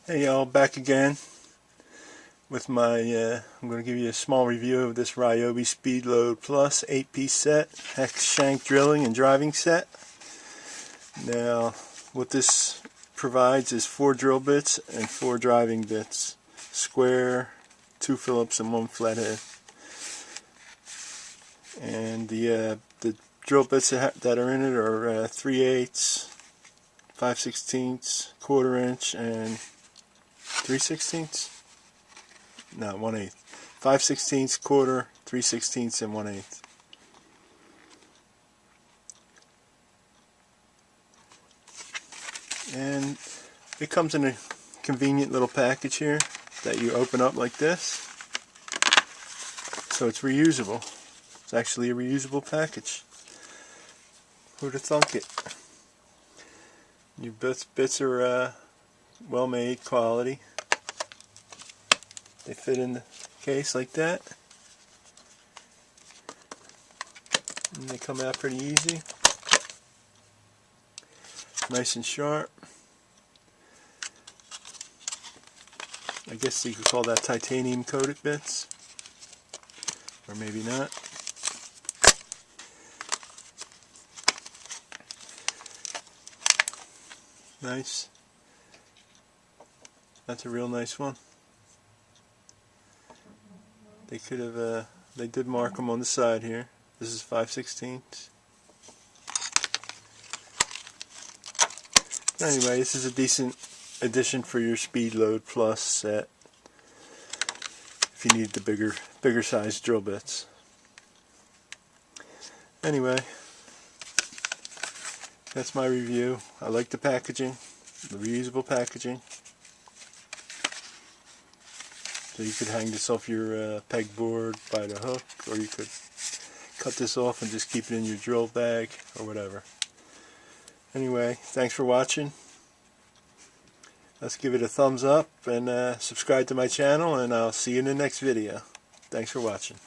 Hey y'all, back again with my, I'm going to give you a small review of this Ryobi SpeedLoad Plus 8-piece set, hex shank drilling and driving set. Now, what this provides is 4 drill bits and 4 driving bits. Square, 2 Phillips and 1 flathead. And the drill bits that are in it are 3/8, 5/16, 1/4 inch, and 3/16? No, 1/8. 5/16, 1/4, 3/16, and 1/8. And it comes in a convenient little package here that you open up like this. So it's reusable. It's actually a reusable package. Who'd have thunk it? Your bits are well made, quality. They fit in the case like that. And they come out pretty easy. Nice and sharp. I guess you could call that titanium coated bits. Or maybe not. Nice. That's a real nice one. They could have, they did mark them on the side here. This is 5/16. Anyway, this is a decent addition for your SpeedLoad Plus set. If you need the bigger size drill bits. Anyway, that's my review. I like the packaging, the reusable packaging. So you could hang this off your pegboard by the hook, or you could cut this off and just keep it in your drill bag, or whatever. Anyway, thanks for watching. Let's give it a thumbs up and subscribe to my channel, and I'll see you in the next video. Thanks for watching.